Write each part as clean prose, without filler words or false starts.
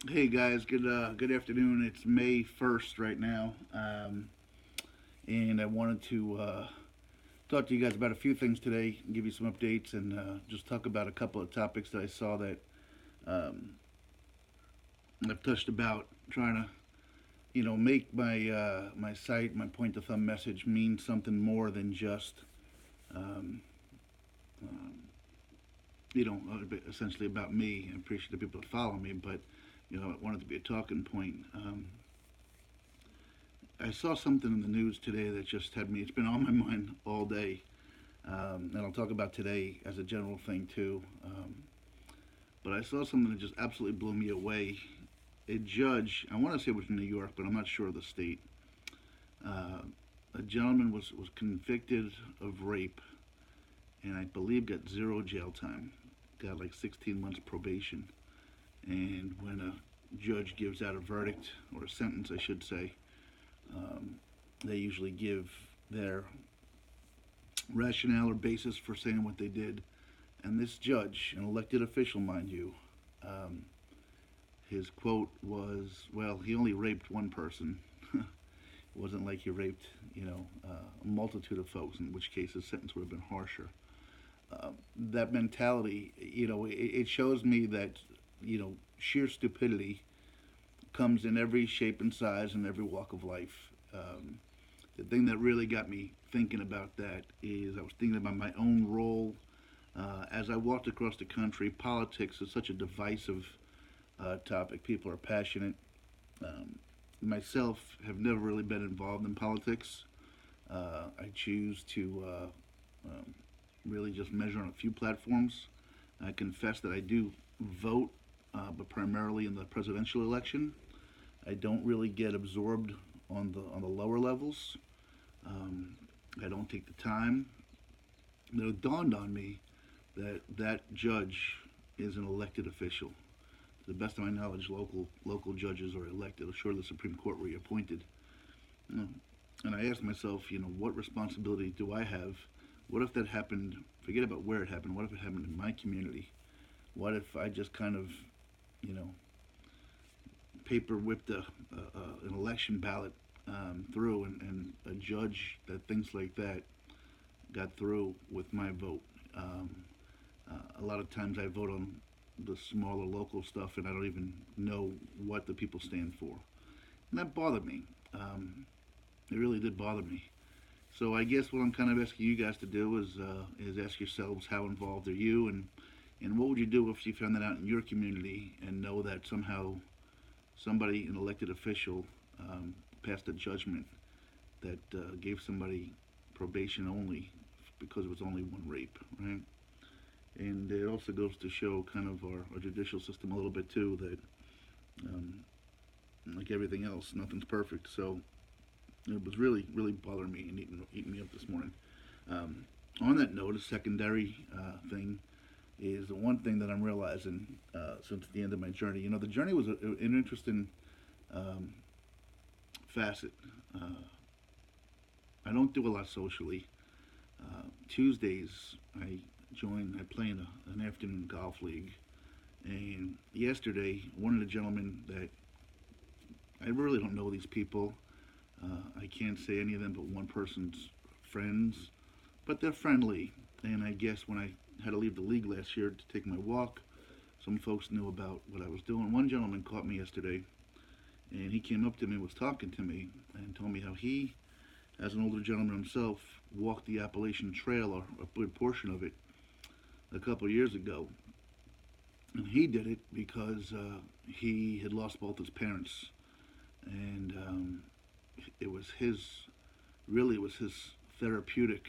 Hey guys, good afternoon. It's May 1st right now, and I wanted to talk to you guys about a few things today, give you some updates, and just talk about a couple of topics that I saw that um, I've touched about, trying to make my site, my point of thumb message mean something more than just um, um, essentially about me. I appreciate the people that follow me, but I want it to be a talking point. I saw something in the news today that just had me. It's been on my mind all day, and I'll talk about today as a general thing too. But I saw something that just absolutely blew me away. A judge, I want to say it was in New York, but I'm not sure of the state. Uh, a gentleman was convicted of rape, and I believe got zero jail time. Got like 16 months probation. And when a judge gives out a verdict or a sentence, I should say, um, they usually give their rationale or basis for saying what they did. And this judge, an elected official, mind you, um, his quote was, "Well, he only raped one person. It wasn't like he raped, a multitude of folks. In which case, his sentence would have been harsher." That mentality, it shows me that, sheer stupidity comes in every shape and size and every walk of life. The thing that really got me thinking about that is I was thinking about my own role as I walked across the country. Politics is such a divisive topic. People are passionate. Um, Myself have never really been involved in politics. I choose to really just measure on a few platforms. I confess that I do vote, but primarily in the presidential election. I don't really get absorbed on the lower levels. Um, I don't take the time. It dawned on me that that judge is an elected official. To the best of my knowledge, local judges are elected. Sure, the Supreme Court reappointed. You know, and I asked myself, what responsibility do I have? What if that happened? Forget about where it happened. What if it happened in my community? What if I just kind of, you know, paper whipped an election ballot through, and a judge that thinks like that got through with my vote? Um, a lot of times I vote on the smaller local stuff, and I don't even know what the people stand for, and that bothered me. It really did bother me. So I guess what I'm kind of asking you guys to do is ask yourselves, how involved are you, and what would you do if you found that out in your community and know that somehow somebody, an elected official, passed a judgment that gave somebody probation only because it was only one rape, right? And it also goes to show kind of our judicial system a little bit too, that um, like everything else, nothing's perfect. So it was really bothering me and eating me up this morning. Um, on that note, a secondary thing is the one thing that I'm realizing since the end of my journey. The journey was an interesting um, facet. Uh, I don't do a lot socially. Tuesdays, I play in an afternoon golf league. And yesterday, one of the gentlemen that I really don't know these people. I can't say any of them but one person's friends, but they're friendly. And I guess when I had to leave the league last year to take my walk, some folks knew about what I was doing. One gentleman caught me yesterday, and he came up to me and was talking to me and told me how he, as an older gentleman himself, walked the Appalachian Trail, or a good portion of it, a couple of years ago. And he did it because he had lost both his parents, and it was his really it was his therapeutic,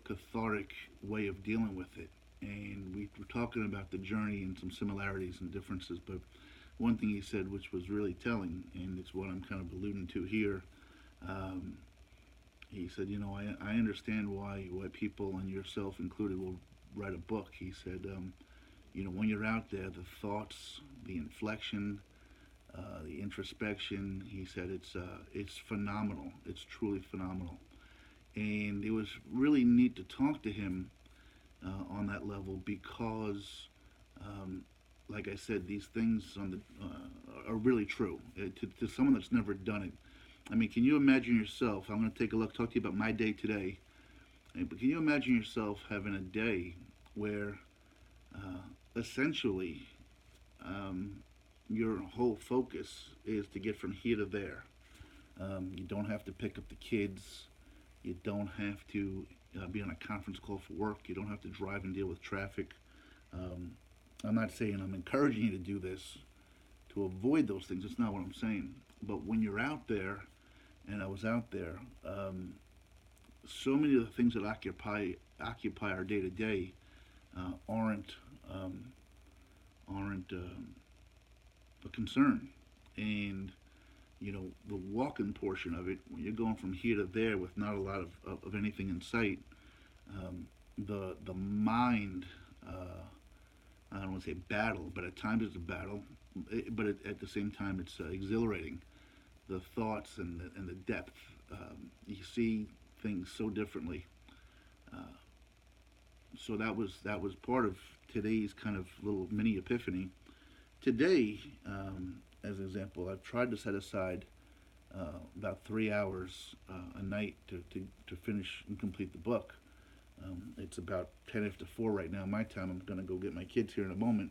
cathartic way of dealing with it. And we were talking about the journey and some similarities and differences, but one thing he said, which was really telling, and it's what I'm kind of alluding to here. Um, he said, I understand why people, and yourself included, will write a book. He said, when you're out there, the thoughts, the inflection, the introspection. He said it's phenomenal. It's truly phenomenal, and it was really neat to talk to him on that level because um, like I said, these things are really true. To someone that's never done it, I mean, can you imagine yourself? I'm going to take a look, talk to you about my day today. But can you imagine yourself having a day where essentially um, your whole focus is to get from here to there? You don't have to pick up the kids. You don't have to be on a conference call for work. You don't have to drive and deal with traffic. Um, I'm not saying I'm encouraging you to do this to avoid those things. It's not what I'm saying. But when you're out there, and I was out there, so many of the things that occupy our day to day aren't um, aren't a concern. And the walking portion of it, when you're going from here to there with not a lot of anything in sight, the mind. I don't want to say battle, but at times it's a battle. But at the same time, it's exhilarating. The thoughts and the depth. You see things so differently. Uh, so that was part of today's kind of little mini epiphany. Today, as an example, I've tried to set aside about 3 hours a night to finish and complete the book. It's about 10 after 4 right now, my time. I'm going to go get my kids here in a moment.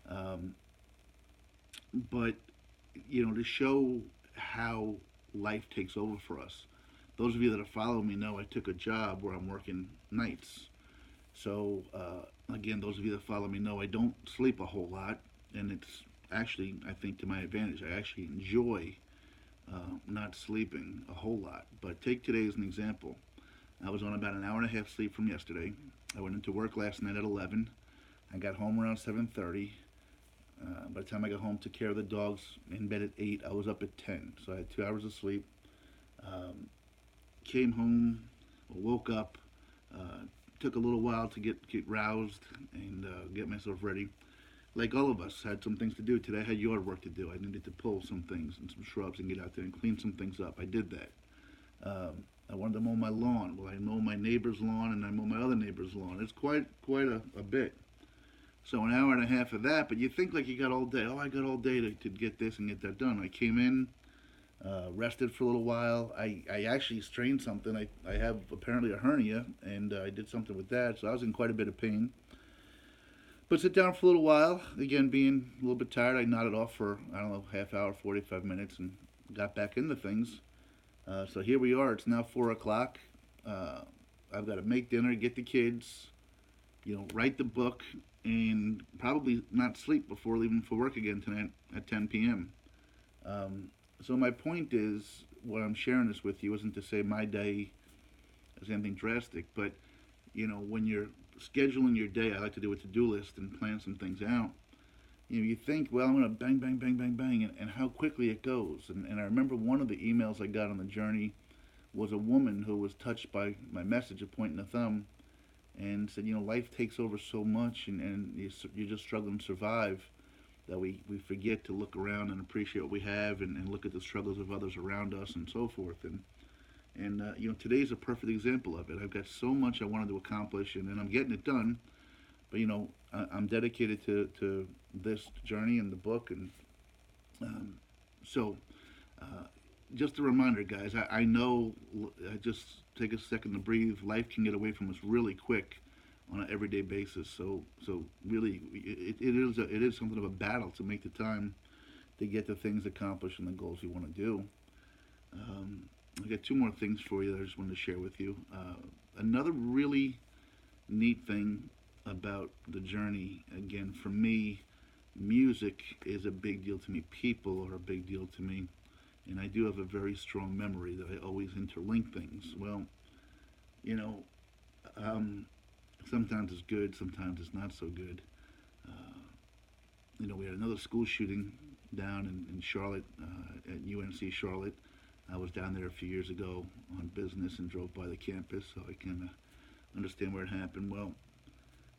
Um, but, to show how life takes over for us. Those of you that are following me know I took a job where I'm working nights. So, again, those of you that follow me know I don't sleep a whole lot. And it's actually, I think, to my advantage. I actually enjoy not sleeping a whole lot. But take today as an example. I was on about an hour and a half sleep from yesterday. I went into work last night at 11. I got home around 7:30. By the time I got home, took care of the dogs in bed at 8. I was up at 10. So I had 2 hours of sleep. Um, Came home, woke up, took a little while to get roused and get myself ready. Like all of us, had some things to do today. I had yard work to do. I needed to pull some things and some shrubs and get out there and clean some things up. I did that. I wanted to mow my lawn. Well, I mow my neighbor's lawn and I mow my other neighbor's lawn. It's quite a bit. So an hour and a half of that, but you think like you got all day. Oh, I got all day to get this and get that done. I came in, rested for a little while. I actually strained something. I have apparently a hernia, and I did something with that, so I was in quite a bit of pain. But sit down for a little while. Again, being a little bit tired, I nodded off for, I don't know, half hour, 45 minutes, and got back into things. So here we are. It's now 4 o'clock. I've got to make dinner, get the kids, write the book, and probably not sleep before leaving for work again tonight at 10 p.m. So my point is, what I'm sharing this with you isn't to say my day is anything drastic, but when you're scheduling your day, I like to do a to-do list and plan some things out. You think, well, I'm going to bang, bang, bang, bang, bang, and how quickly it goes. And I remember one of the emails I got on the journey was a woman who was touched by my message of pointing a thumb and said, life takes over so much, and you're just struggling to survive, that we forget to look around and appreciate what we have, and look at the struggles of others around us and so forth. And today's a perfect example of it. I've got so much I wanted to accomplish, and I'm getting it done. But I'm dedicated to this journey and the book, and so just a reminder, guys. I know. I just take a second to breathe. Life can get away from us really quick on an everyday basis. So really, it is something of a battle to make the time to get the things accomplished and the goals you want to do. I got two more things for you that I just wanted to share with you. Another really neat thing about the journey, again, for me, music is a big deal to me. People are a big deal to me. And I do have a very strong memory that I always interlink things. Well, sometimes it's good, sometimes it's not so good. We had another school shooting down in Charlotte, at UNC Charlotte. I was down there a few years ago on business and drove by the campus, so I can understand where it happened. Well,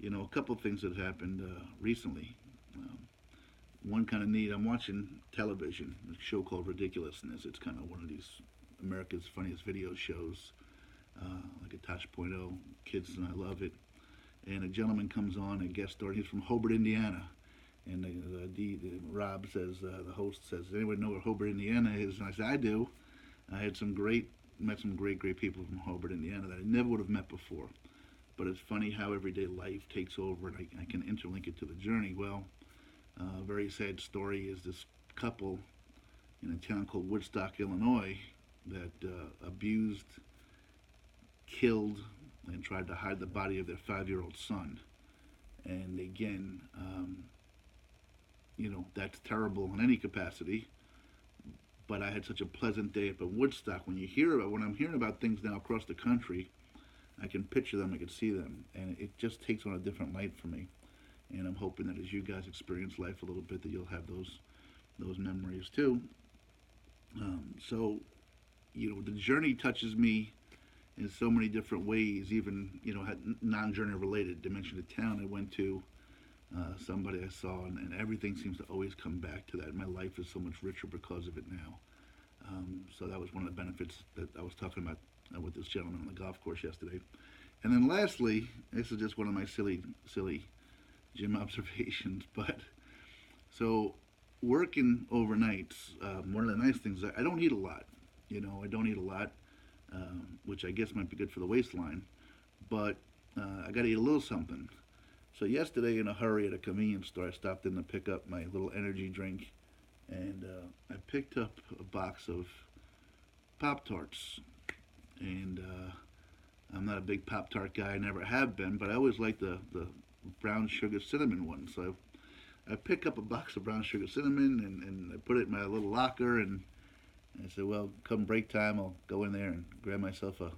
a couple of things that happened recently. One kind of neat, I'm watching television, a show called Ridiculousness. It's kind of one of these America's Funniest Video shows, like a Touch Point oh. Kids and I love it. And a gentleman comes on, a guest star. He's from Hobart, Indiana. And Rob says, the host says, "Anyone know where Hobart, Indiana is?" And I said, "I do." I had met some great people from Hobart, Indiana that I never would have met before. But it's funny how everyday life takes over, and I can interlink it to the journey. Well, a very sad story is this couple in a town called Woodstock, Illinois, that abused, killed, and tried to hide the body of their 5-year-old son. And again, that's terrible in any capacity. But I had such a pleasant day up in Woodstock. When I'm hearing about things now across the country, I can picture them, I can see them, and it just takes on a different light for me. And I'm hoping that as you guys experience life a little bit, that you'll have those memories too. So, the journey touches me in so many different ways, even non-journey related. Dimension of town I went to, somebody I saw, and everything seems to always come back to that. My life is so much richer because of it now. So that was one of the benefits that I was talking about with this gentleman on the golf course yesterday. And then lastly, this is just one of my silly gym observations, but so working overnights, one of the nice things, I don't eat a lot. I don't eat a lot, which I guess might be good for the waistline, but I got to eat a little something. So yesterday, in a hurry at a convenience store, I stopped in to pick up my little energy drink, and I picked up a box of Pop-Tarts. And I'm not a big Pop-Tart guy, I never have been, but I always liked the brown sugar cinnamon one. So I pick up a box of brown sugar cinnamon, and I put it in my little locker, and I said, well, come break time, I'll go in there and grab myself a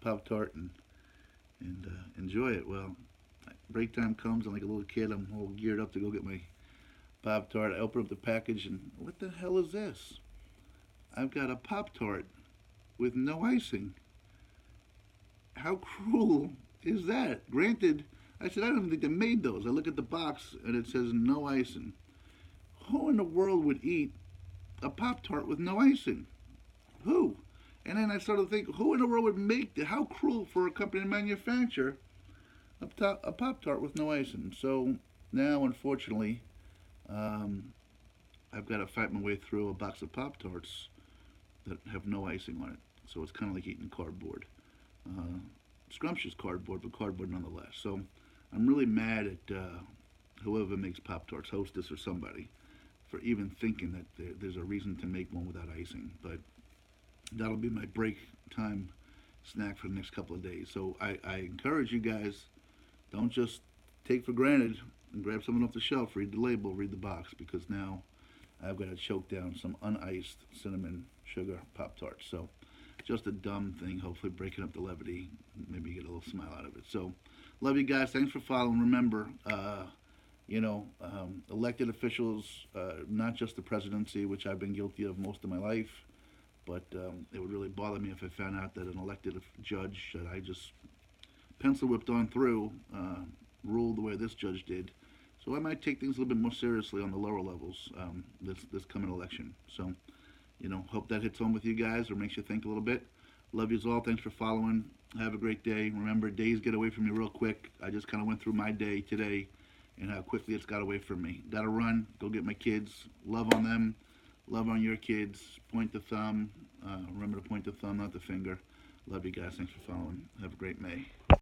Pop-Tart and enjoy it. Well, break time comes, and like a little kid, I'm all geared up to go get my Pop-Tart. I open up the package, and what the hell is this? I've got a Pop-Tart with no icing. How cruel is that? Granted, I said, I don't even think they made those. I look at the box, and it says no icing. Who in the world would eat a Pop-Tart with no icing? Who? And then I started to think, who in the world would make that? How cruel for a company to manufacture a Pop-Tart with no icing. So now, unfortunately, I've got to fight my way through a box of Pop-Tarts that have no icing on it. So it's kind of like eating cardboard. Scrumptious cardboard, but cardboard nonetheless. So I'm really mad at whoever makes Pop-Tarts, Hostess or somebody, for even thinking that there's a reason to make one without icing. But that'll be my break time snack for the next couple of days. So I encourage you guys, don't just take for granted and grab something off the shelf, read the label, read the box, because now I've got to choke down some uniced cinnamon sugar Pop-Tarts. So just a dumb thing, hopefully breaking up the levity, maybe get a little smile out of it. So love you guys, thanks for following. Remember, elected officials, not just the presidency, which I've been guilty of most of my life, but it would really bother me if I found out that an elected judge that I just pencil whipped on through ruled the way this judge did. So I might take things a little bit more seriously on the lower levels this coming election. So, hope that hits home with you guys or makes you think a little bit. Love yous all. Thanks for following. Have a great day. Remember, days get away from me real quick. I just kind of went through my day today and how quickly it's got away from me. Got to run. Go get my kids. Love on them. Love on your kids. Point the thumb. Remember to point the thumb, not the finger. Love you guys. Thanks for following. Have a great May.